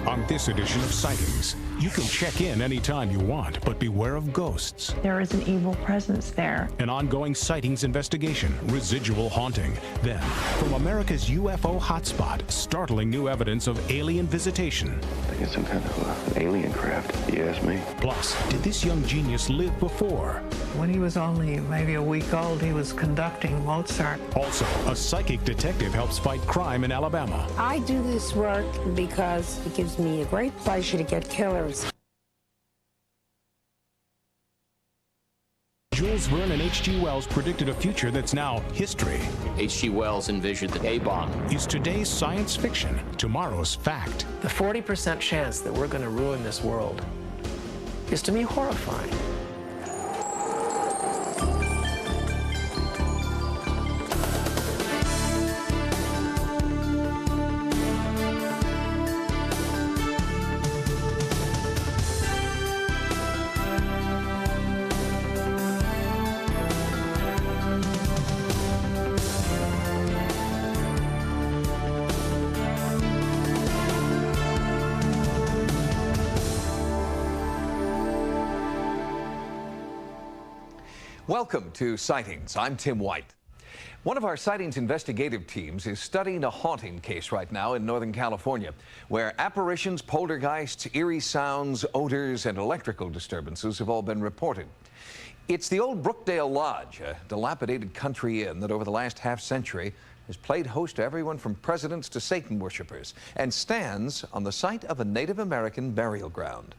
On this edition of Sightings, you can check in anytime you want, but beware of ghosts. There is an evil presence there. An ongoing sightings investigation, residual haunting. Then, from America's UFO hotspot, startling new evidence of alien visitation. I think it's some kind of alien craft, if you ask me. Plus, did this young genius live before? When he was only maybe a week old, he was conducting Mozart. Also, a psychic detective helps fight crime in Alabama. I do this work because it gives me a great pleasure to get killers. Jules Verne and H.G. Wells predicted a future that's now history. H.G. Wells envisioned the A-bomb. Is today's science fiction tomorrow's fact? The 40% chance that we're going to ruin this world is, to me, horrifying. Welcome to Sightings. I'm Tim White. One of our Sightings investigative teams is studying a haunting case right now in Northern California, where apparitions, poltergeists, eerie sounds, odors, and electrical disturbances have all been reported. It's the old Brookdale Lodge, a dilapidated country inn that over the last half-century has played host to everyone from presidents to Satan worshippers, and stands on the site of a Native American burial ground.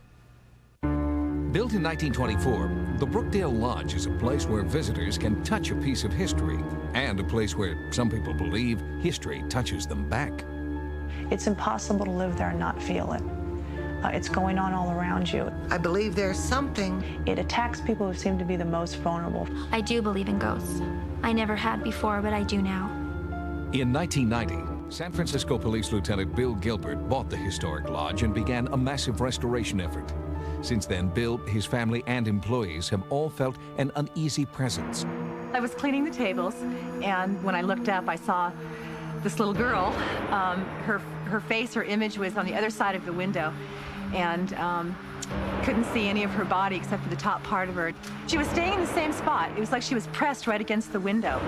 Built in 1924, the Brookdale Lodge is a place where visitors can touch a piece of history, and a place where some people believe history touches them back. It's impossible to live there and not feel it. It's going on all around you. I believe there's something. It attacks people who seem to be the most vulnerable. I do believe in ghosts. I never had before, but I do now. In 1990, San Francisco Police Lieutenant Bill Gilbert bought the historic lodge and began a massive restoration effort. Since then, Bill, his family, and employees have all felt an uneasy presence. I was cleaning the tables, and when I looked up, I saw this little girl. Her face, her image was on the other side of the window, and couldn't see any of her body except for the top part of her. She was staying in the same spot. It was like she was pressed right against the window.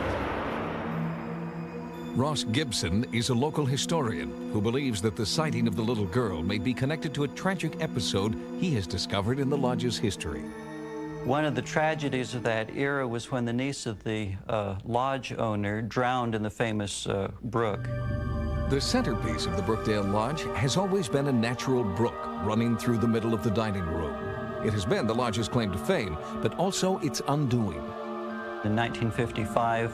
Ross Gibson is a local historian who believes that the sighting of the little girl may be connected to a tragic episode he has discovered in the lodge's history. One of the tragedies of that era was when the niece of the lodge owner drowned in the famous brook. The centerpiece of the Brookdale Lodge has always been a natural brook running through the middle of the dining room. It has been the lodge's claim to fame, but also its undoing. In 1955,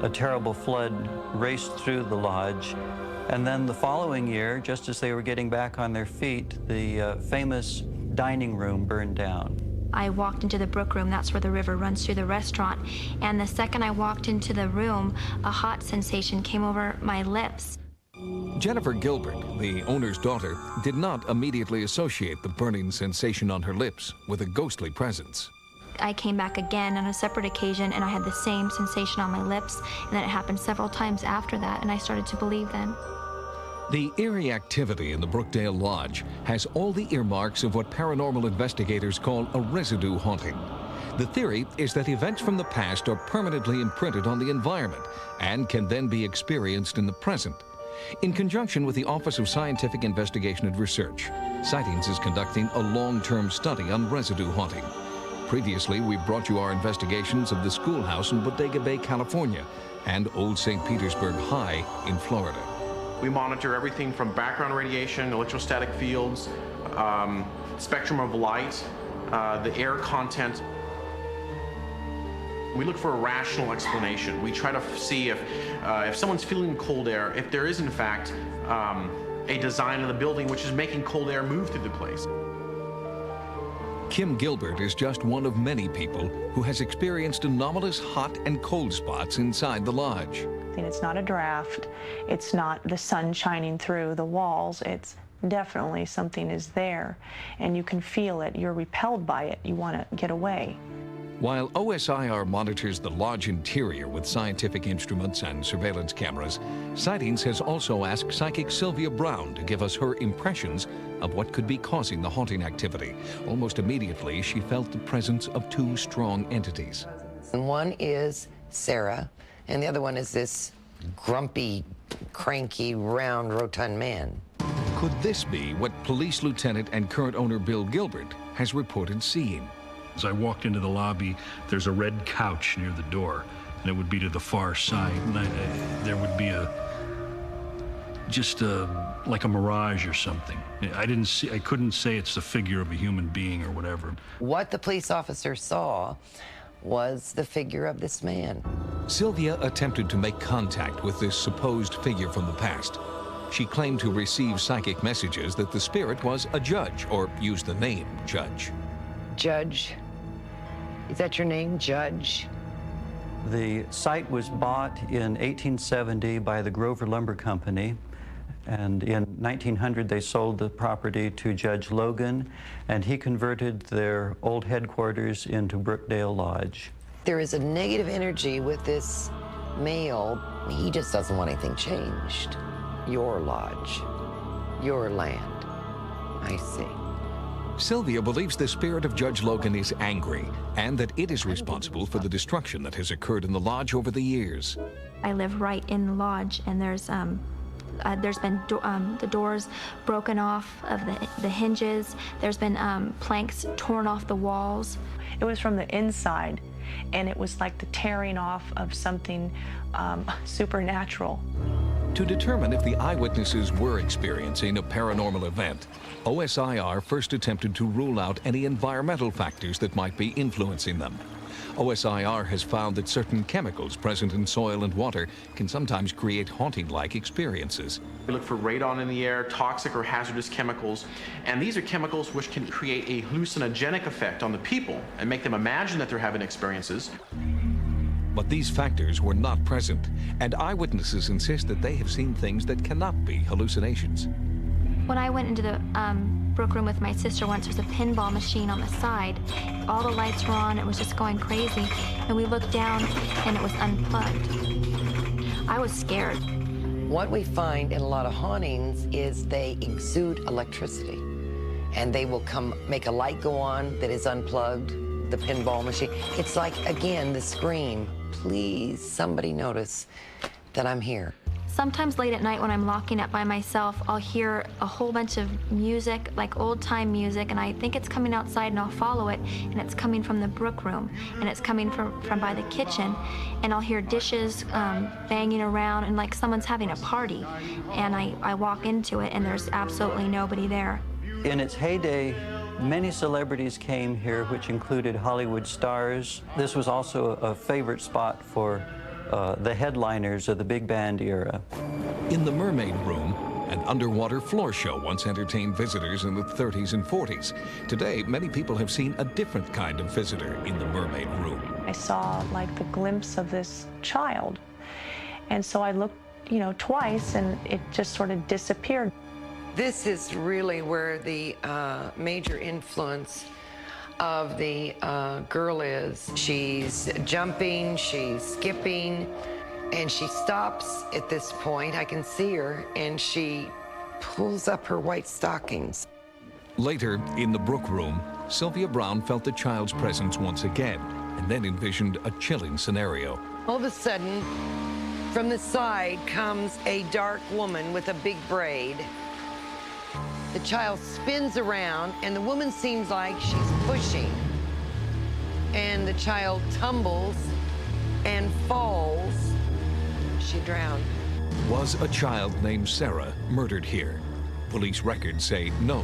a terrible flood raced through the lodge, and then the following year, just as they were getting back on their feet, the famous dining room burned down. I walked into the brook room, that's where the river runs through the restaurant, and the second I walked into the room, a hot sensation came over my lips. Jennifer Gilbert, the owner's daughter, did not immediately associate the burning sensation on her lips with a ghostly presence. I came back again on a separate occasion, and I had the same sensation on my lips, and then it happened several times after that, and I started to believe then. The eerie activity in the Brookdale Lodge has all the earmarks of what paranormal investigators call a residue haunting. The theory is that events from the past are permanently imprinted on the environment and can then be experienced in the present. In conjunction with the Office of Scientific Investigation and Research, Sightings is conducting a long-term study on residue haunting. Previously, we brought you our investigations of the schoolhouse in Bodega Bay, California, and Old St. Petersburg High in Florida. We monitor everything from background radiation, electrostatic fields, spectrum of light, the air content. We look for a rational explanation. We try to see if someone's feeling cold air, if there is in fact a design of the building which is making cold air move through the place. Kim Gilbert is just one of many people who has experienced anomalous hot and cold spots inside the lodge. And it's not a draft. It's not the sun shining through the walls. It's definitely something is there, and you can feel it. You're repelled by it. You want to get away. While OSIR monitors the lodge interior with scientific instruments and surveillance cameras, Sightings has also asked psychic Sylvia Brown to give us her impressions of what could be causing the haunting activity. Almost immediately, she felt the presence of two strong entities. And one is Sarah, and the other one is this grumpy, cranky, round, rotund man. Could this be what Police Lieutenant and current owner Bill Gilbert has reported seeing? As I walked into the lobby, there's a red couch near the door, and it would be to the far side. And there would be like a mirage or something. I couldn't say it's the figure of a human being or whatever. What the police officer saw was the figure of this man. Sylvia attempted to make contact with this supposed figure from the past. She claimed to receive psychic messages that the spirit was a judge, or used the name Judge. Judge? Is that your name, Judge? The site was bought in 1870 by the Grover Lumber Company, and in 1900 they sold the property to Judge Logan, and he converted their old headquarters into Brookdale Lodge. There is a negative energy with this male. He just doesn't want anything changed. Your lodge, your land. I see. Sylvia believes the spirit of Judge Logan is angry and that it is responsible for the destruction that has occurred in the lodge over the years. I live right in the lodge, and there's been the doors broken off of the hinges. There's been planks torn off the walls. It was from the inside, and it was like the tearing off of something supernatural. To determine if the eyewitnesses were experiencing a paranormal event, OSIR first attempted to rule out any environmental factors that might be influencing them. OSIR has found that certain chemicals present in soil and water can sometimes create haunting-like experiences. We look for radon in the air, toxic or hazardous chemicals, and these are chemicals which can create a hallucinogenic effect on the people and make them imagine that they're having experiences. But these factors were not present, and eyewitnesses insist that they have seen things that cannot be hallucinations. When I went into the Brook room with my sister once, there was a pinball machine on the side. All the lights were on, it was just going crazy. And we looked down and it was unplugged. I was scared. What we find in a lot of hauntings is they exude electricity. And they will come make a light go on that is unplugged, the pinball machine. It's like, again, the scream, please, somebody notice that I'm here. Sometimes late at night when I'm locking up by myself, I'll hear a whole bunch of music, like old-time music, and I think it's coming outside, and I'll follow it, and it's coming from the Brook room, and it's coming from by the kitchen, and I'll hear dishes banging around, and like someone's having a party, and I walk into it, and there's absolutely nobody there. In its heyday, many celebrities came here, which included Hollywood stars. This was also a favorite spot for the headliners of the big band era. In the Mermaid Room, an underwater floor show once entertained visitors in the 30s and 40s. Today, many people have seen a different kind of visitor in the Mermaid Room. I saw like the glimpse of this child, and so I looked, twice, and it just sort of disappeared. This is really where the major influence of the girl is. She's jumping, she's skipping, and she stops at this point. I can see her, and she pulls up her white stockings. Later, in the Brook room, Sylvia Brown felt the child's presence once again, and then envisioned a chilling scenario. All of a sudden, from the side comes a dark woman with a big braid. The child spins around, and the woman seems like she's pushing. And the child tumbles and falls. She drowned. Was a child named Sarah murdered here? Police records say no,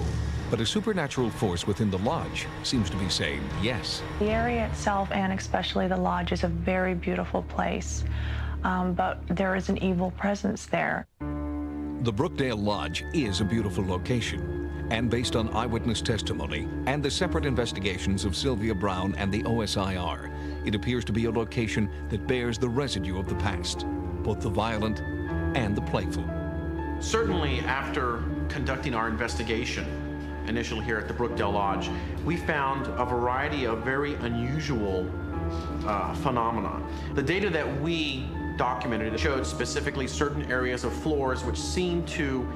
but a supernatural force within the lodge seems to be saying yes. The area itself, and especially the lodge, is a very beautiful place, but there is an evil presence there. The Brookdale Lodge is a beautiful location, and based on eyewitness testimony and the separate investigations of Sylvia Brown and the OSIR, it appears to be a location that bears the residue of the past, both the violent and the playful. Certainly, after conducting our investigation, initially here at the Brookdale Lodge, we found a variety of very unusual phenomenon. The data that we documented showed specifically certain areas of floors which seemed to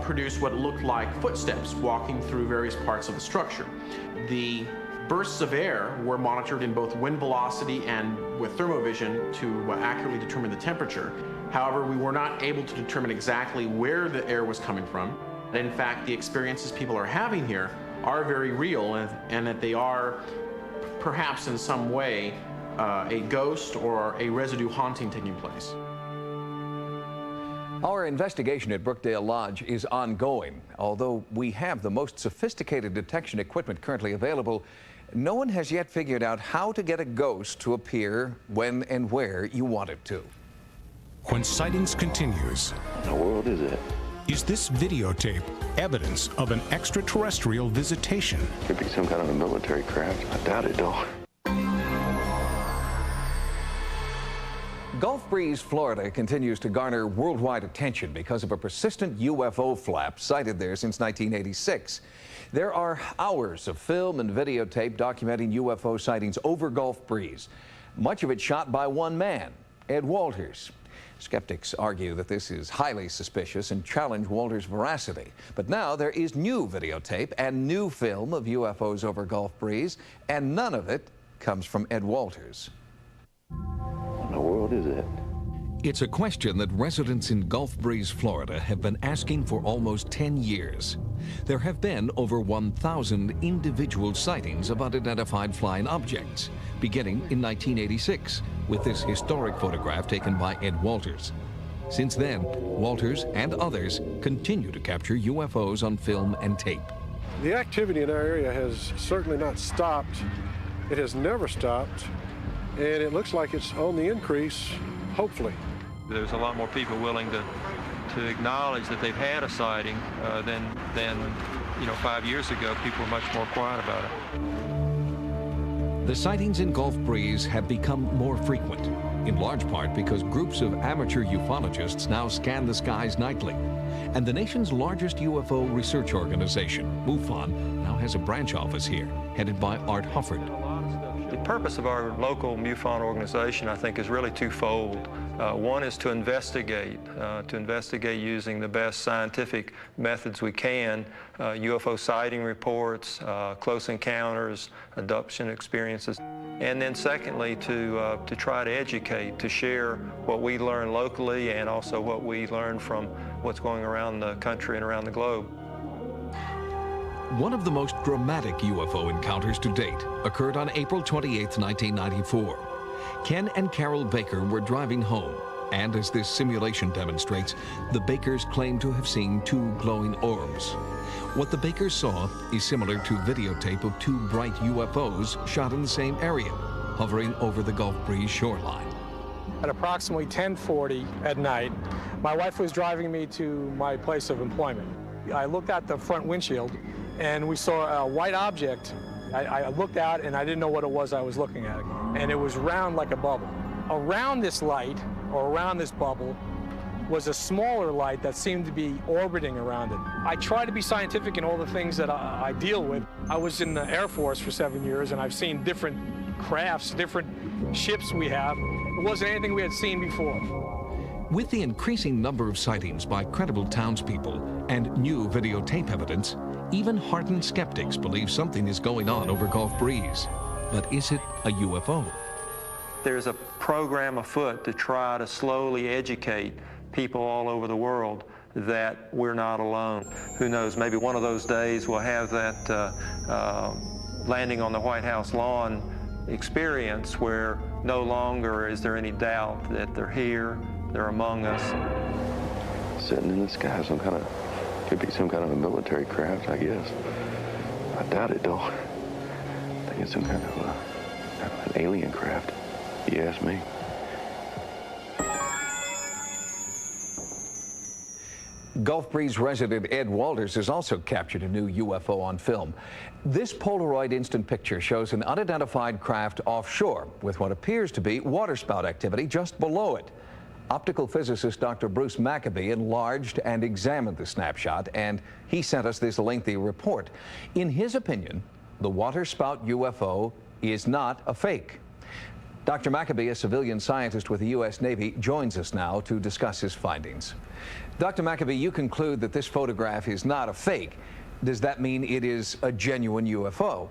produce what looked like footsteps walking through various parts of the structure. The bursts of air were monitored in both wind velocity and with thermovision to accurately determine the temperature. However, we were not able to determine exactly where the air was coming from. In fact, the experiences people are having here are very real, and that they are perhaps in some way a ghost or a residue haunting taking place. Our investigation at Brookdale Lodge is ongoing. Although we have the most sophisticated detection equipment currently available, no one has yet figured out how to get a ghost to appear when and where you want it to. When sightings continues, What in the world is it? is this videotape evidence of an extraterrestrial visitation? Could be some kind of a military craft. I doubt it, though. Gulf Breeze, Florida continues to garner worldwide attention because of a persistent UFO flap sighted there since 1986. There are hours of film and videotape documenting UFO sightings over Gulf Breeze, much of it shot by one man, Ed Walters. Skeptics argue that this is highly suspicious and challenge Walters' veracity. But now there is new videotape and new film of UFOs over Gulf Breeze, and none of it comes from Ed Walters. What in the world is it? It's a question that residents in Gulf Breeze, Florida have been asking for almost 10 years. There have been over 1,000 individual sightings of unidentified flying objects, beginning in 1986, with this historic photograph taken by Ed Walters. Since then, Walters and others continue to capture UFOs on film and tape. The activity in our area has certainly not stopped. It has never stopped, and it looks like it's on the increase, hopefully. There's a lot more people willing to acknowledge that they've had a sighting than 5 years ago. People were much more quiet about it. The sightings in Gulf Breeze have become more frequent, in large part because groups of amateur ufologists now scan the skies nightly. And the nation's largest UFO research organization, MUFON, now has a branch office here, headed by Art Hufford. The purpose of our local MUFON organization, I think, is really twofold. One is to investigate using the best scientific methods we can, UFO sighting reports, close encounters, abduction experiences. And then secondly, to try to educate, to share what we learn locally and also what we learn from what's going around the country and around the globe. One of the most dramatic UFO encounters to date occurred on April 28, 1994. Ken and Carol Baker were driving home, and as this simulation demonstrates, the Bakers claim to have seen two glowing orbs. What the Bakers saw is similar to videotape of two bright UFOs shot in the same area, hovering over the Gulf Breeze shoreline. At approximately 10:40 at night, my wife was driving me to my place of employment. I looked out the front windshield, and we saw a white object. I looked out, and I didn't know what it was I was looking at, and it was round like a bubble. Around this light, or around this bubble, was a smaller light that seemed to be orbiting around it. I try to be scientific in all the things that I deal with. I was in the Air Force for 7 years, and I've seen different crafts, different ships we have. It wasn't anything we had seen before. With the increasing number of sightings by credible townspeople and new videotape evidence, even hardened skeptics believe something is going on over Gulf Breeze. But is it a UFO? There's a program afoot to try to slowly educate people all over the world that we're not alone. Who knows, maybe one of those days we'll have that landing on the White House lawn experience where no longer is there any doubt that they're here, they're among us. Sitting in the sky, could be some kind of a military craft, I guess. I doubt it, though. I think it's some kind of an alien craft, if you ask me. Gulf Breeze resident Ed Walters has also captured a new UFO on film. This Polaroid instant picture shows an unidentified craft offshore with what appears to be waterspout activity just below it. Optical physicist Dr. Bruce Maccabee enlarged and examined the snapshot, and he sent us this lengthy report. In his opinion, the waterspout UFO is not a fake. Dr. Maccabee, a civilian scientist with the U.S. Navy, joins us now to discuss his findings. Dr. Maccabee, you conclude that this photograph is not a fake. Does that mean it is a genuine UFO?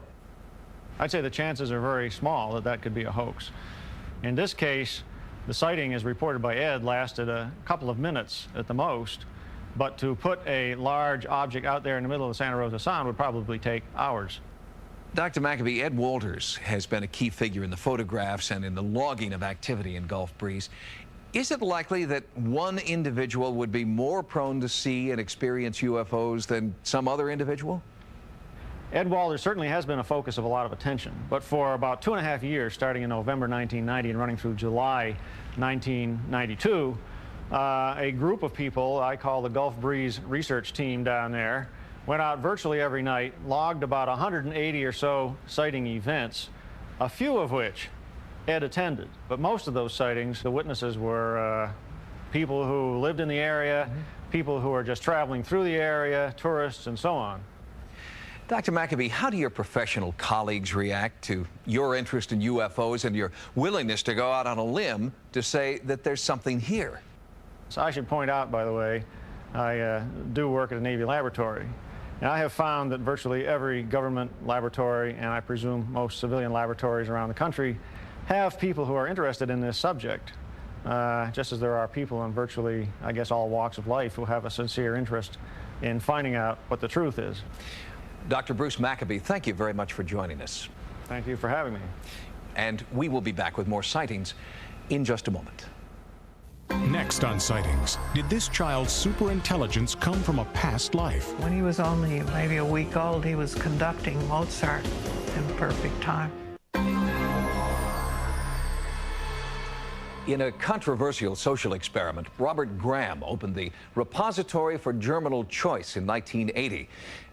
I'd say the chances are very small that that could be a hoax. In this case, the sighting, as reported by Ed, lasted a couple of minutes at the most, but to put a large object out there in the middle of the Santa Rosa Sound would probably take hours. Dr. Maccabee, Ed Walters has been a key figure in the photographs and in the logging of activity in Gulf Breeze. Is it likely that one individual would be more prone to see and experience UFOs than some other individual? Ed Walters certainly has been a focus of a lot of attention, but for about 2.5 years, starting in November 1990 and running through July 1992, a group of people I call the Gulf Breeze research team down there went out virtually every night, logged about 180 or so sighting events, a few of which Ed attended. But most of those sightings, the witnesses were people who lived in the area, people who were just traveling through the area, tourists, and so on. Dr. Maccabee, how do your professional colleagues react to your interest in UFOs and your willingness to go out on a limb to say that there's something here? So I should point out, by the way, I do work at a Navy laboratory. And I have found that virtually every government laboratory, and I presume most civilian laboratories around the country, have people who are interested in this subject, just as there are people in virtually, I guess, all walks of life who have a sincere interest in finding out what the truth is. Dr. Bruce Maccabee, thank you very much for joining us. Thank you for having me. And we will be back with more sightings in just a moment. Next on Sightings, did this child's superintelligence come from a past life? When he was only maybe a week old, he was conducting Mozart in perfect time. In a controversial social experiment, Robert Graham opened the Repository for Germinal Choice in 1980.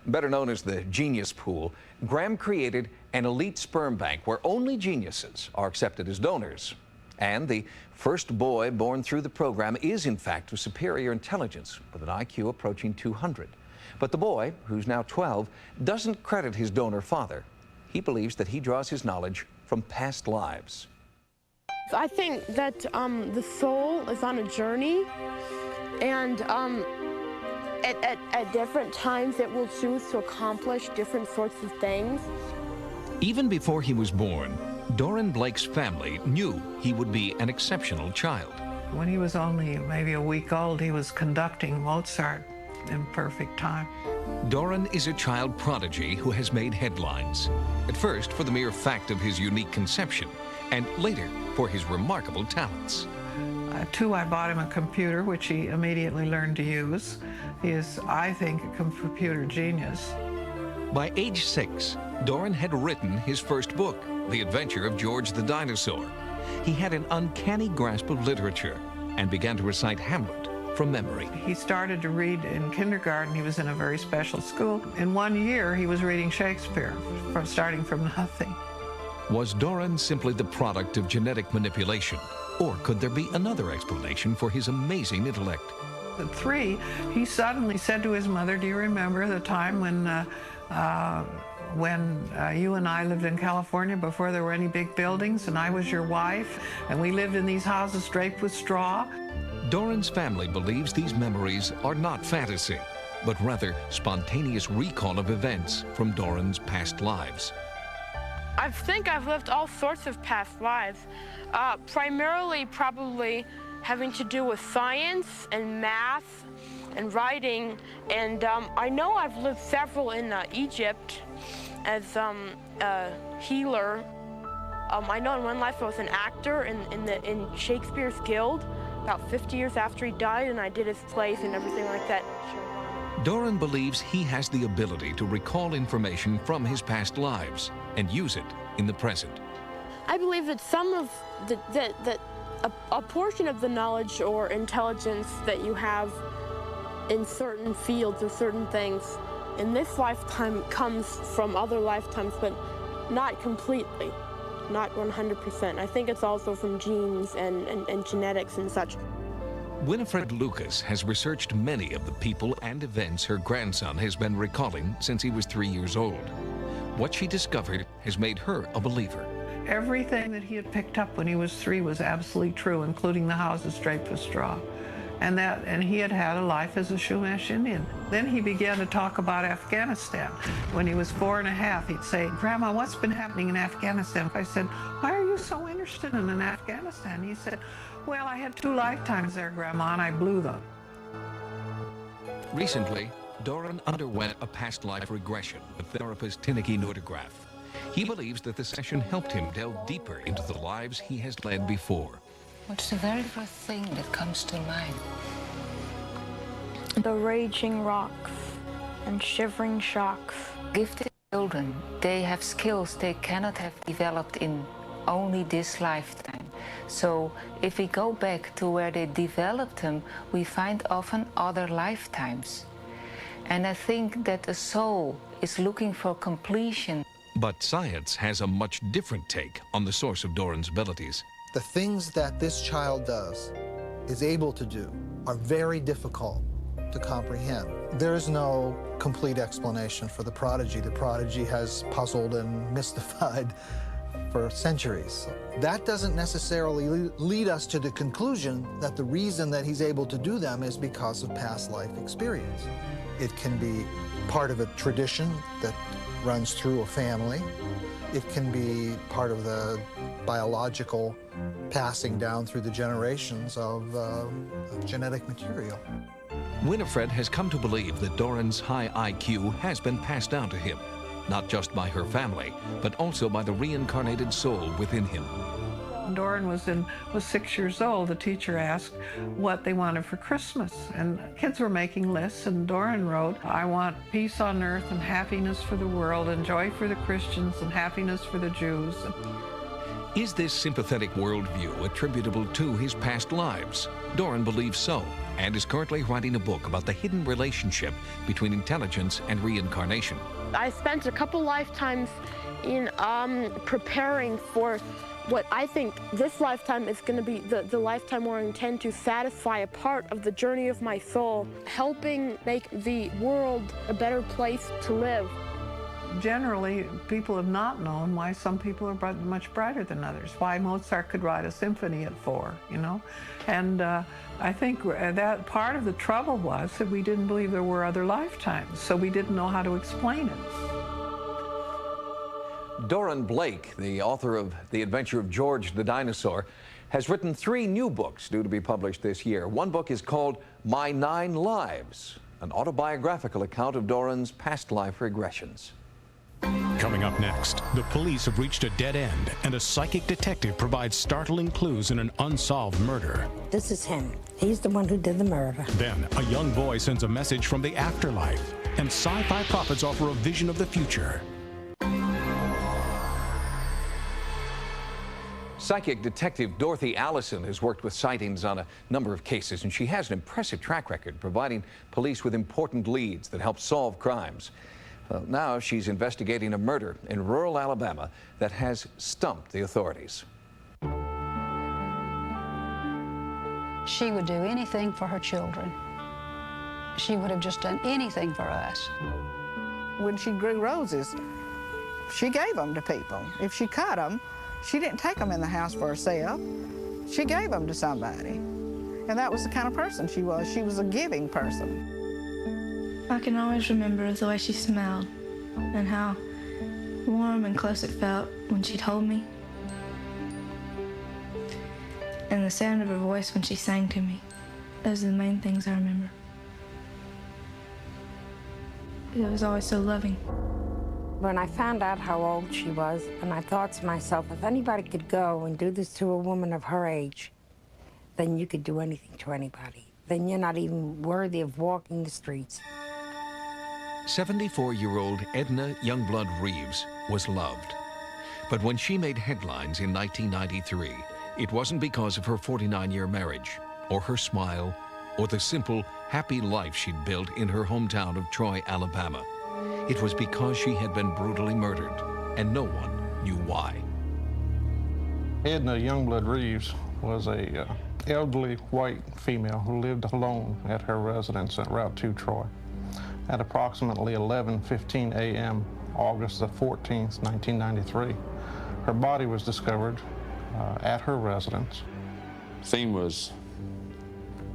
Better known as the Genius Pool, Graham created an elite sperm bank where only geniuses are accepted as donors. And the first boy born through the program is, in fact, of superior intelligence with an IQ approaching 200. But the boy, who's now 12, doesn't credit his donor father. He believes that he draws his knowledge from past lives. I think that the soul is on a journey, and at different times it will choose to accomplish different sorts of things. Even before he was born, Doran Blake's family knew he would be an exceptional child. When he was only maybe a week old, he was conducting Mozart in perfect time. Doran is a child prodigy who has made headlines. At first for the mere fact of his unique conception, and later for his remarkable talents. Too, I bought him a computer, which he immediately learned to use. He is, I think, a computer genius. By age 6, Doran had written his first book, The Adventure of George the Dinosaur. He had an uncanny grasp of literature and began to recite Hamlet from memory. He started to read in kindergarten. He was in a very special school. In 1 year, he was reading Shakespeare, starting from nothing. Was Doran simply the product of genetic manipulation? Or could there be another explanation for his amazing intellect? At 3, he suddenly said to his mother, "Do you remember the time when you and I lived in California before there were any big buildings, and I was your wife, and we lived in these houses draped with straw?" Doran's family believes these memories are not fantasy, but rather spontaneous recall of events from Doran's past lives. I think I've lived all sorts of past lives, primarily probably having to do with science and math and writing, and I know I've lived several in Egypt as a healer. I know in one life I was an actor in Shakespeare's Guild about 50 years after he died, and I did his plays and everything like that. Doran believes he has the ability to recall information from his past lives and use it in the present. I believe that some of a portion of the knowledge or intelligence that you have in certain fields or certain things in this lifetime comes from other lifetimes, but not completely, not 100%. I think it's also from genes and genetics and such. Winifred Lucas has researched many of the people and events her grandson has been recalling since he was 3 years old. What she discovered has made her a believer. Everything that he had picked up when he was 3 was absolutely true, including the houses draped with straw. And he had had a life as a Chumash Indian. Then he began to talk about Afghanistan. When he was 4 and a half, he'd say, "Grandma, what's been happening in Afghanistan?" I said, "Why are you so interested in Afghanistan?" He said, "Well, I had 2 lifetimes there, Grandma, and I blew them." Recently, Doran underwent a past life regression with therapist Tineke Noordegraaf. He believes that the session helped him delve deeper into the lives he has led before. What's the very first thing that comes to mind? The raging rocks and shivering shocks. Gifted children, they have skills they cannot have developed in only this lifetime. So if we go back to where they developed them, we find often other lifetimes. And I think that the soul is looking for completion. But science has a much different take on the source of Doran's abilities. The things that this child is able to do, are very difficult to comprehend. There is no complete explanation for the prodigy. The prodigy has puzzled and mystified for centuries. That doesn't necessarily lead us to the conclusion that the reason that he's able to do them is because of past life experience. It can be part of a tradition that runs through a family. It can be part of the biological passing down through the generations of genetic material. Winifred has come to believe that Doran's high IQ has been passed down to him, not just by her family, but also by the reincarnated soul within him. Doran was 6 years old. The teacher asked what they wanted for Christmas, and kids were making lists, and Doran wrote, "I want peace on earth and happiness for the world, and joy for the Christians and happiness for the Jews." Is this sympathetic worldview attributable to his past lives? Doran believes so, and is currently writing a book about the hidden relationship between intelligence and reincarnation. I spent a couple lifetimes in preparing for what I think this lifetime is going to be the lifetime where I intend to satisfy a part of the journey of my soul, helping make the world a better place to live. Generally, people have not known why some people are much brighter than others, why Mozart could write a symphony at 4, you know? And I think that part of the trouble was that we didn't believe there were other lifetimes, so we didn't know how to explain it. Doran Blake, the author of The Adventure of George the Dinosaur, has written 3 new books due to be published this year. One book is called My 9 Lives, an autobiographical account of Doran's past life regressions. Coming up next, the police have reached a dead end, and a psychic detective provides startling clues in an unsolved murder. This is him. He's the one who did the murder. Then, a young boy sends a message from the afterlife, and sci-fi prophets offer a vision of the future. Psychic detective Dorothy Allison has worked with sightings on a number of cases, and she has an impressive track record providing police with important leads that help solve crimes. Now she's investigating a murder in rural Alabama that has stumped the authorities. She would do anything for her children. She would have just done anything for us. When she grew roses, she gave them to people. If she cut them, she didn't take them in the house for herself. She gave them to somebody. And that was the kind of person she was. She was a giving person. I can always remember the way she smelled and how warm and close it felt when she'd hold me. And the sound of her voice when she sang to me. Those are the main things I remember. It was always so loving. When I found out how old she was, and I thought to myself, if anybody could go and do this to a woman of her age, then you could do anything to anybody. Then you're not even worthy of walking the streets. 74-year-old Edna Youngblood Reeves was loved. But when she made headlines in 1993, it wasn't because of her 49-year marriage, or her smile, or the simple, happy life she'd built in her hometown of Troy, Alabama. It was because she had been brutally murdered, and no one knew why. Edna Youngblood Reeves was a elderly white female who lived alone at her residence at Route 2 Troy. At approximately 11:15 a.m., August the 14th, 1993, Her body was discovered at her residence. Scene was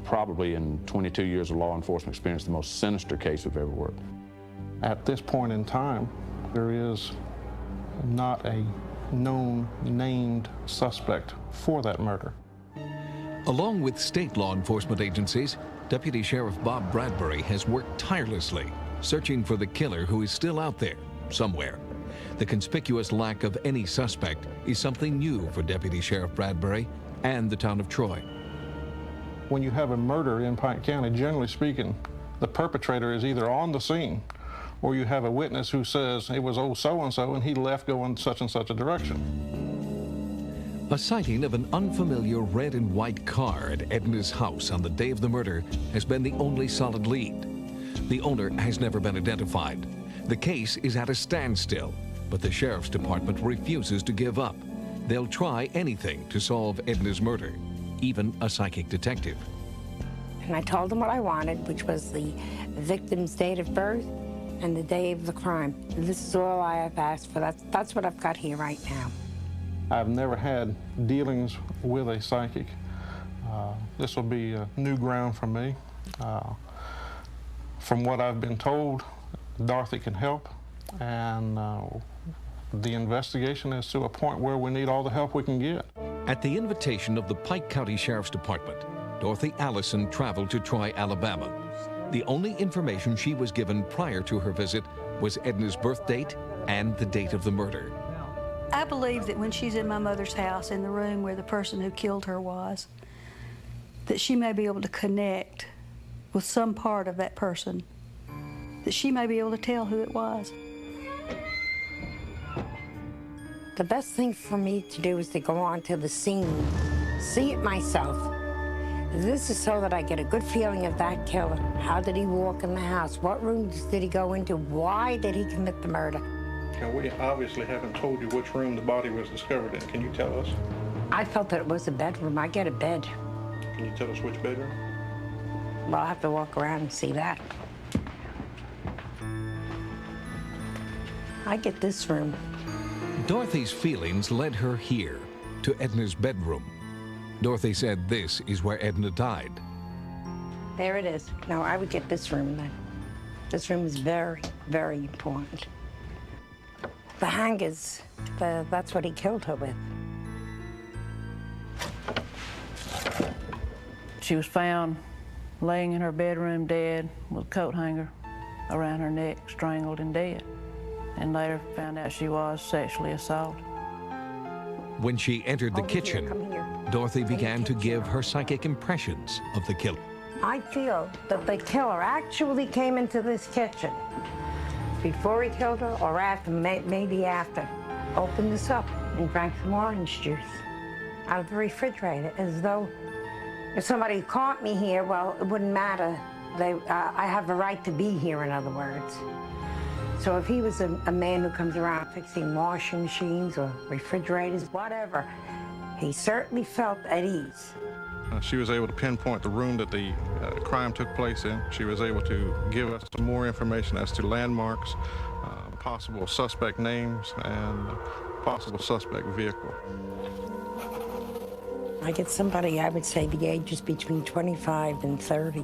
probably, in 22 years of law enforcement experience, the most sinister case we've ever worked. At this point in time, there is not a known named suspect for that murder. Along with state law enforcement agencies, Deputy Sheriff Bob Bradbury has worked tirelessly, searching for the killer who is still out there, somewhere. The conspicuous lack of any suspect is something new for Deputy Sheriff Bradbury and the town of Troy. When you have a murder in Pike County, generally speaking, the perpetrator is either on the scene or you have a witness who says it was old so-and-so and he left going such and such a direction. A sighting of an unfamiliar red and white car at Edna's house on the day of the murder has been the only solid lead. The owner has never been identified. The case is at a standstill, but the Sheriff's Department refuses to give up. They'll try anything to solve Edna's murder, even a psychic detective. And I told them what I wanted, which was the victim's date of birth and the day of the crime. This is all I have asked for. That's what I've got here right now. I've never had dealings with a psychic. This will be new ground for me. From what I've been told, Dorothy can help, and the investigation is to a point where we need all the help we can get. At the invitation of the Pike County Sheriff's Department, Dorothy Allison traveled to Troy, Alabama. The only information she was given prior to her visit was Edna's birth date and the date of the murder. I believe that when she's in my mother's house, in the room where the person who killed her was, that she may be able to connect with some part of that person, that she may be able to tell who it was. The best thing for me to do is to go on to the scene, see it myself. This is so that I get a good feeling of that killer. How did he walk in the house? What rooms did he go into? Why did he commit the murder? Now, we obviously haven't told you which room the body was discovered in. Can you tell us? I felt that it was a bedroom. I get a bed. Can you tell us which bedroom? Well, I'll have to walk around and see that. I get this room. Dorothy's feelings led her here, to Edna's bedroom. Dorothy said this is where Edna died. There it is. No, I would get this room then. This room is very, very important. The hangers, that's what he killed her with. She was found laying in her bedroom dead with a coat hanger around her neck, strangled and dead. And later found out she was sexually assaulted. When she entered the kitchen, Dorothy began to give her psychic impressions of the killer. I feel that the killer actually came into this kitchen before he killed her or after, maybe after. Opened this up and drank some orange juice out of the refrigerator, as though if somebody caught me here, well, it wouldn't matter. I have a right to be here, in other words. So if he was a man who comes around fixing washing machines or refrigerators, whatever, he certainly felt at ease. She was able to pinpoint the room that the crime took place in. She was able to give us some more information as to landmarks, possible suspect names, and possible suspect vehicle. I get somebody, I would say the age is between 25 and 30.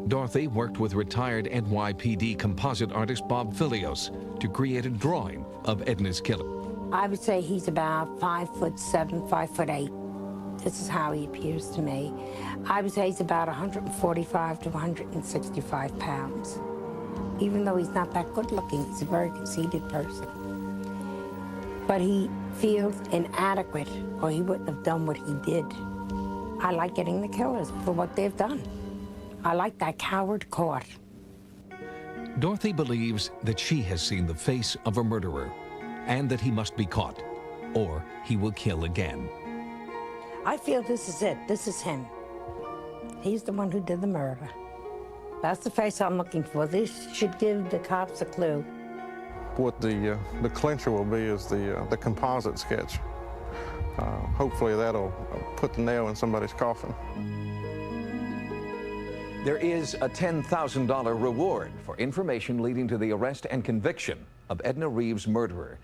Dorothy worked with retired NYPD composite artist Bob Filios to create a drawing of Edna's killer. I would say he's about 5'7", 5'8". This is how he appears to me. I would say he's about 145 to 165 pounds. Even though he's not that good looking, he's a very conceited person. But he feels inadequate, or he wouldn't have done what he did. I like getting the killers for what they've done. I like that coward caught. Dorothy believes that she has seen the face of a murderer and that he must be caught, or he will kill again. I feel this is it. This is him. He's the one who did the murder. That's the face I'm looking for. This should give the cops a clue. What the clincher will be is the composite sketch. Hopefully that'll put the nail in somebody's coffin. There is a $10,000 reward for information leading to the arrest and conviction of Edna Reeves' murderer.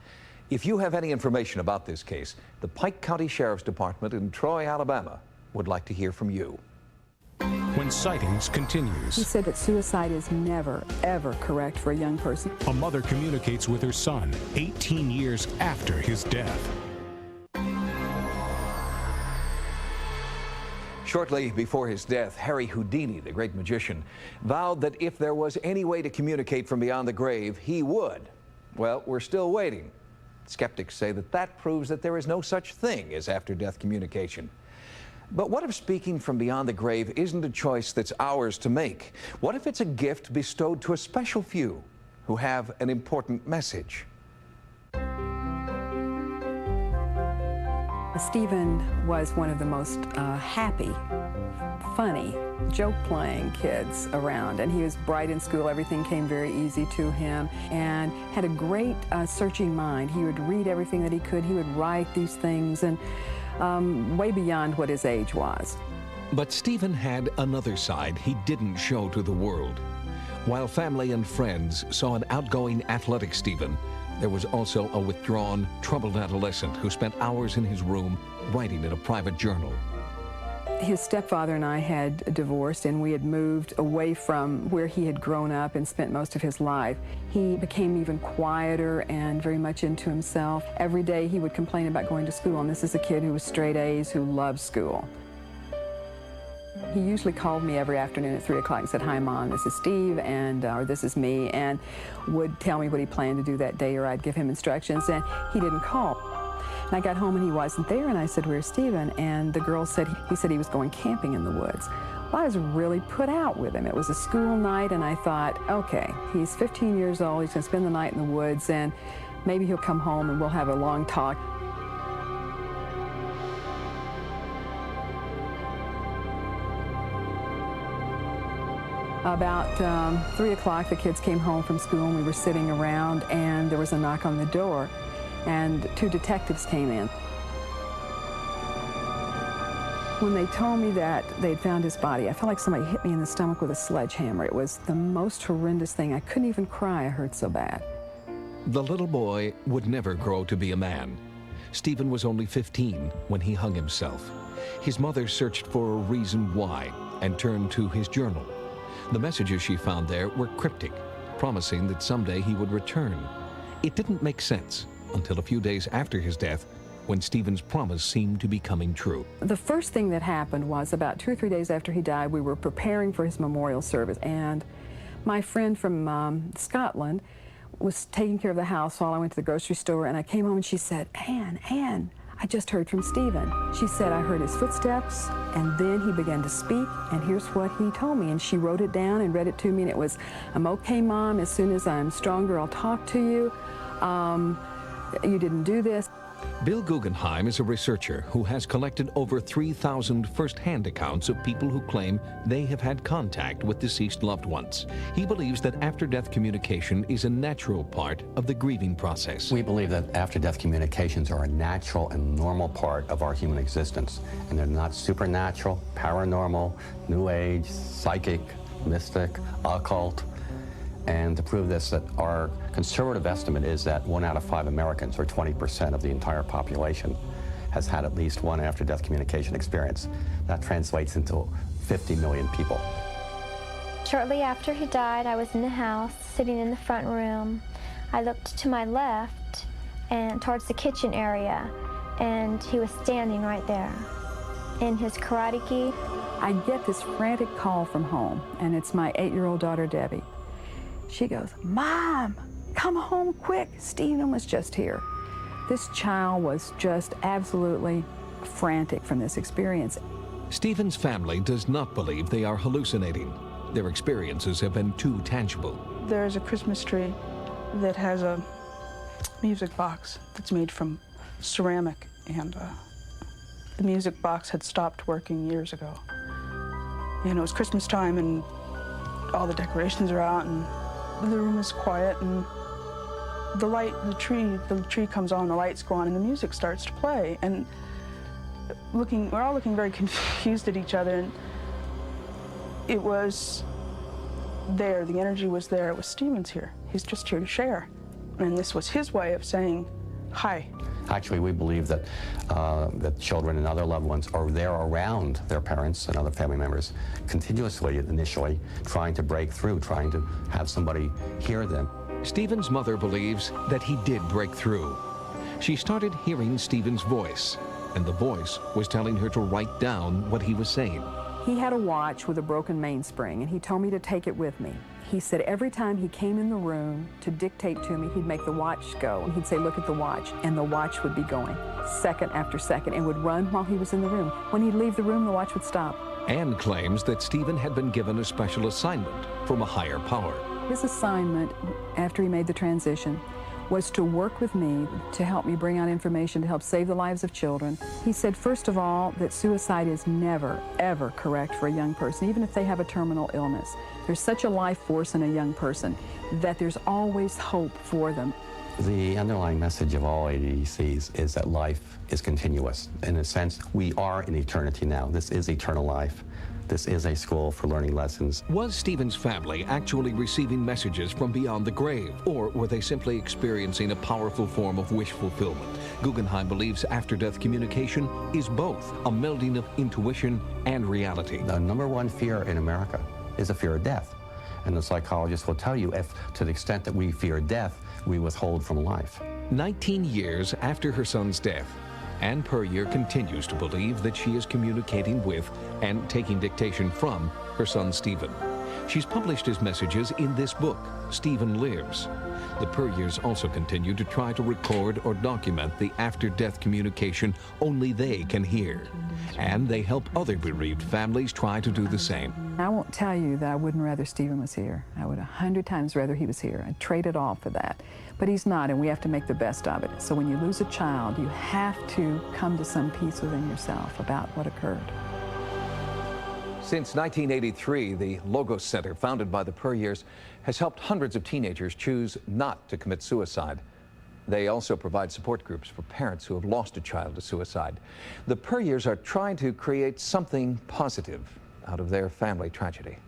If you have any information about this case, the Pike County Sheriff's Department in Troy, Alabama would like to hear from you. When Sightings continues. He said that suicide is never, ever correct for a young person. A mother communicates with her son 18 years after his death. Shortly before his death, Harry Houdini, the great magician, vowed that if there was any way to communicate from beyond the grave, he would. Well, we're still waiting. Skeptics say that that proves that there is no such thing as after-death communication. But what if speaking from beyond the grave isn't a choice that's ours to make? What if it's a gift bestowed to a special few who have an important message? Stephen was one of the most happy, funny, joke-playing kids around, and he was bright in school. Everything came very easy to him, and had a great searching mind. He would read everything that he could. He would write these things, and way beyond what his age was. But Stephen had another side he didn't show to the world. While family and friends saw an outgoing, athletic Stephen, there was also a withdrawn, troubled adolescent who spent hours in his room writing in a private journal. His stepfather and I had divorced, and we had moved away from where he had grown up and spent most of his life. He became even quieter and very much into himself. Every day he would complain about going to school, and this is a kid who was straight A's, who loved school. He usually called me every afternoon at 3 o'clock and said, "Hi, Mom, this is Steve," and or "This is me," and would tell me what he planned to do that day, or I'd give him instructions, and he didn't call. And I got home and he wasn't there, and I said, "Where's Stephen?" And the girl said, he said he was going camping in the woods. Well, I was really put out with him. It was a school night, and I thought, okay, he's 15 years old, he's going to spend the night in the woods, and maybe he'll come home and we'll have a long talk. About 3 o'clock, the kids came home from school, and we were sitting around, and there was a knock on the door, and 2 detectives came in. When they told me that they'd found his body, I felt like somebody hit me in the stomach with a sledgehammer. It was the most horrendous thing. I couldn't even cry. I hurt so bad. The little boy would never grow to be a man. Stephen was only 15 when he hung himself. His mother searched for a reason why and turned to his journal. The messages she found there were cryptic, promising that someday he would return. It didn't make sense until a few days after his death, when Stephen's promise seemed to be coming true. The first thing that happened was about 2 or 3 days after he died, we were preparing for his memorial service, and my friend from Scotland was taking care of the house while I went to the grocery store, and I came home and she said, Ann, I just heard from Stephen. She said, I heard his footsteps, and then he began to speak, and here's what he told me. And she wrote it down and read it to me, and it was, "I'm okay, Mom. As soon as I'm stronger, I'll talk to you. You didn't do this." Bill Guggenheim is a researcher who has collected over 3,000 first-hand accounts of people who claim they have had contact with deceased loved ones. He believes that after-death communication is a natural part of the grieving process. We believe that after-death communications are a natural and normal part of our human existence, and they're not supernatural, paranormal, New Age, psychic, mystic, occult. And to prove this, that our conservative estimate is that 1 out of 5 Americans, or 20% of the entire population, has had at least one after-death communication experience. That translates into 50 million people. Shortly after he died, I was in the house, sitting in the front room. I looked to my left and towards the kitchen area, and he was standing right there in his karate gi. I get this frantic call from home, and it's my 8-year-old daughter, Debbie. She goes, "Mom, come home quick. Stephen was just here." This child was just absolutely frantic from this experience. Stephen's family does not believe they are hallucinating. Their experiences have been too tangible. There's a Christmas tree that has a music box that's made from ceramic, and the music box had stopped working years ago. And it was Christmas time, and all the decorations are out, and the room is quiet, and the tree comes on, the lights go on, and the music starts to play. And we're all looking very confused at each other, and it was there, the energy was there. It was Stephen's here. He's just here to share. And this was his way of saying, Hi. Actually, we believe that that children and other loved ones are there around their parents and other family members continuously, initially, trying to break through, trying to have somebody hear them. Stephen's mother believes that he did break through. She started hearing Stephen's voice, and the voice was telling her to write down what he was saying. He had a watch with a broken mainspring, and he told me to take it with me. He said every time he came in the room to dictate to me, he'd make the watch go, and he'd say, look at the watch, and the watch would be going second after second and would run while he was in the room. When he'd leave the room, the watch would stop. Anne claims that Stephen had been given a special assignment from a higher power. His assignment, after he made the transition, was to work with me to help me bring out information to help save the lives of children. He said, first of all, that suicide is never, ever correct for a young person, even if they have a terminal illness. There's such a life force in a young person that there's always hope for them. The underlying message of all ADCs is that life is continuous. In a sense, we are in eternity now. This is eternal life. This is a school for learning lessons. Was Stephen's family actually receiving messages from beyond the grave, or were they simply experiencing a powerful form of wish fulfillment? Guggenheim believes after-death communication is both a melding of intuition and reality. The number one fear in America is a fear of death. And the psychologist will tell you, if to the extent that we fear death, we withhold from life. 19 years after her son's death, Anne Puryear continues to believe that she is communicating with and taking dictation from her son Stephen. She's published his messages in this book, Stephen Lives. The Puryears also continue to try to record or document the after-death communication only they can hear. And they help other bereaved families try to do the same. I won't tell you that I wouldn't rather Stephen was here. I would 100 times rather he was here. I'd trade it all for that. But he's not, and we have to make the best of it. So when you lose a child, you have to come to some peace within yourself about what occurred. Since 1983, the Logos Center, founded by the Puryears, has helped hundreds of teenagers choose not to commit suicide. They also provide support groups for parents who have lost a child to suicide. The Puryears are trying to create something positive out of their family tragedy.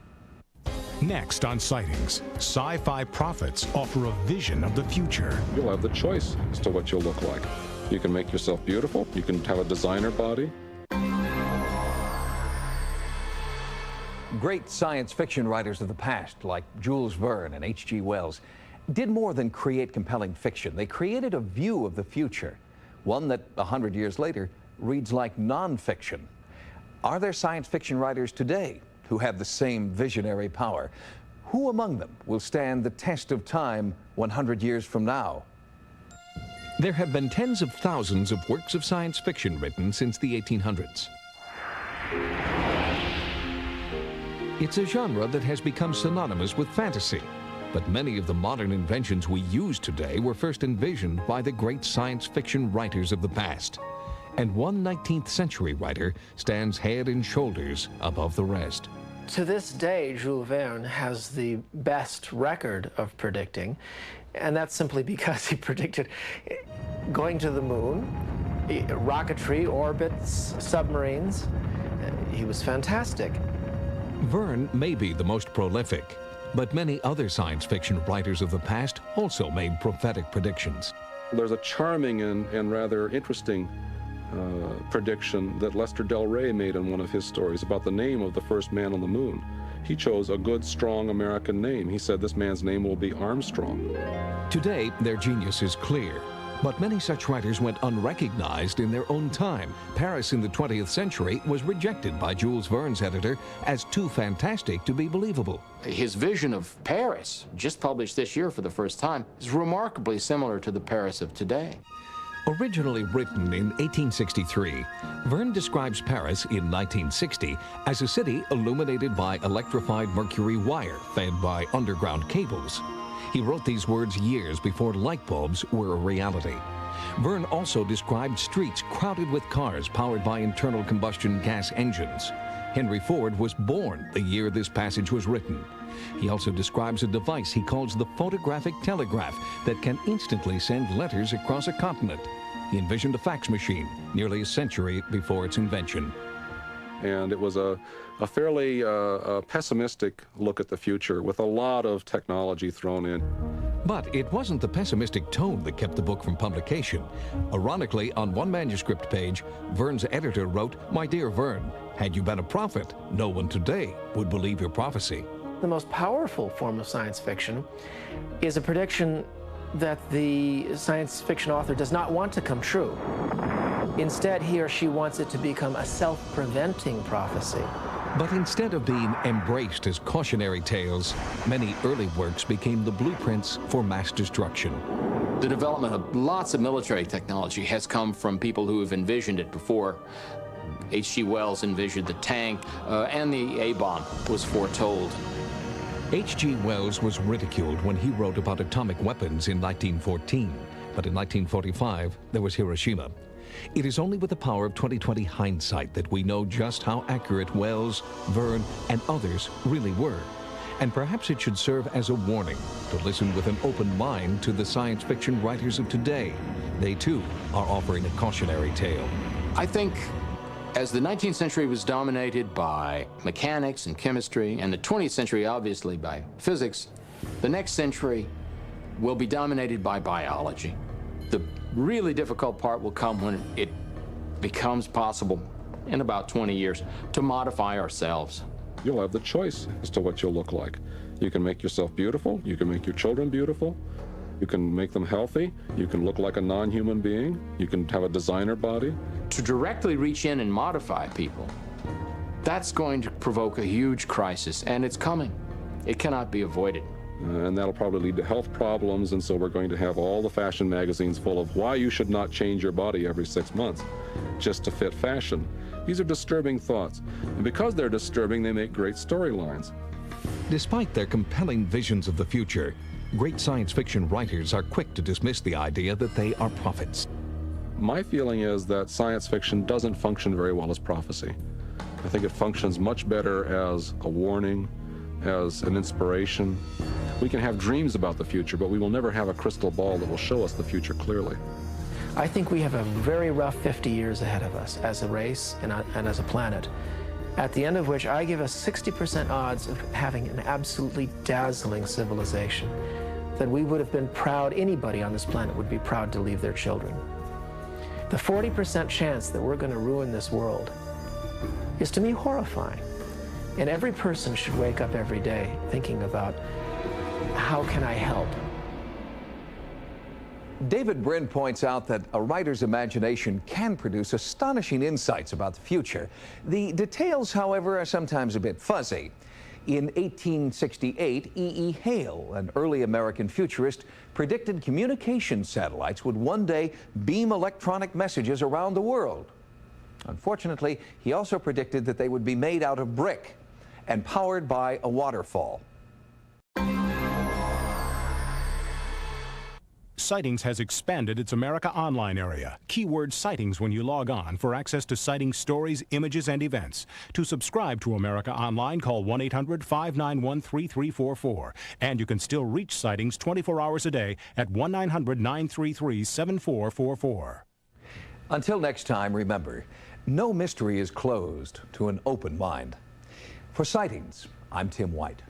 Next on Sightings, Sci-Fi prophets offer a vision of the future. You'll have the choice as to what you'll look like. You can make yourself beautiful. You can have a designer body. Great science fiction writers of the past, like Jules Verne and H.G. Wells, did more than create compelling fiction. They created a view of the future, one that 100 years later reads like nonfiction. Are there science fiction writers today who have the same visionary power? Who among them will stand the test of time 100 years from now? There have been tens of thousands of works of science fiction written since the 1800s. It's a genre that has become synonymous with fantasy, but many of the modern inventions we use today were first envisioned by the great science fiction writers of the past. And one 19th century writer stands head and shoulders above the rest. To this day, Jules Verne has the best record of predicting, and that's simply because he predicted going to the moon, rocketry, orbits, submarines. He was fantastic. Verne may be the most prolific, but many other science fiction writers of the past also made prophetic predictions. There's a charming and rather interesting prediction that Lester Del Rey made in one of his stories about the name of the first man on the moon. He chose a good, strong American name. He said this man's name will be Armstrong. Today, their genius is clear, but many such writers went unrecognized in their own time. Paris in the 20th century was rejected by Jules Verne's editor as too fantastic to be believable. His vision of Paris, just published this year for the first time, is remarkably similar to the Paris of today. Originally written in 1863, Verne describes Paris in 1960 as a city illuminated by electrified mercury wire fed by underground cables. He wrote these words years before light bulbs were a reality. Verne also described streets crowded with cars powered by internal combustion gas engines. Henry Ford was born the year this passage was written. He also describes a device he calls the photographic telegraph that can instantly send letters across a continent. He envisioned a fax machine nearly a century before its invention. And it was a fairly pessimistic look at the future with a lot of technology thrown in. But it wasn't the pessimistic tone that kept the book from publication. Ironically, on one manuscript page, Verne's editor wrote, "My dear Verne, had you been a prophet, no one today would believe your prophecy." The most powerful form of science fiction is a prediction that the science fiction author does not want to come true. Instead, he or she wants it to become a self-preventing prophecy. But instead of being embraced as cautionary tales, many early works became the blueprints for mass destruction. The development of lots of military technology has come from people who have envisioned it before. H.G. Wells envisioned the tank, and the A-bomb was foretold. H.G. Wells was ridiculed when he wrote about atomic weapons in 1914, but in 1945, there was Hiroshima. It is only with the power of 20/20 hindsight that we know just how accurate Wells, Verne, and others really were. And perhaps it should serve as a warning to listen with an open mind to the science fiction writers of today. They, too, are offering a cautionary tale. I think as the 19th century was dominated by mechanics and chemistry, and the 20th century obviously by physics, the next century will be dominated by biology. The really difficult part will come when it becomes possible in about 20 years to modify ourselves. You'll have the choice as to what you'll look like. You can make yourself beautiful, you can make your children beautiful, you can make them healthy, you can look like a non-human being, you can have a designer body. To directly reach in and modify people, that's going to provoke a huge crisis, and it's coming. It cannot be avoided. And that'll probably lead to health problems, and so we're going to have all the fashion magazines full of why you should not change your body every 6 months just to fit fashion. These are disturbing thoughts, and because they're disturbing, they make great storylines. Despite their compelling visions of the future, great science fiction writers are quick to dismiss the idea that they are prophets. My feeling is that science fiction doesn't function very well as prophecy. I think it functions much better as a warning, as an inspiration. We can have dreams about the future, but we will never have a crystal ball that will show us the future clearly. I think we have a very rough 50 years ahead of us as a race and as a planet, at the end of which I give us 60% odds of having an absolutely dazzling civilization that we would have been proud, anybody on this planet would be proud to leave their children. The 40% chance that we're going to ruin this world is, to me, horrifying. And every person should wake up every day thinking about, how can I help? David Brin points out that a writer's imagination can produce astonishing insights about the future. The details, however, are sometimes a bit fuzzy. In 1868, E.E. Hale, an early American futurist, predicted communication satellites would one day beam electronic messages around the world. Unfortunately, he also predicted that they would be made out of brick and powered by a waterfall. Sightings has expanded its America Online area. Keyword Sightings when you log on for access to Sightings stories, images, and events. To subscribe to America Online, call 1-800-591-3344. And you can still reach Sightings 24 hours a day at 1-900-933-7444. Until next time, remember, no mystery is closed to an open mind. For Sightings, I'm Tim White.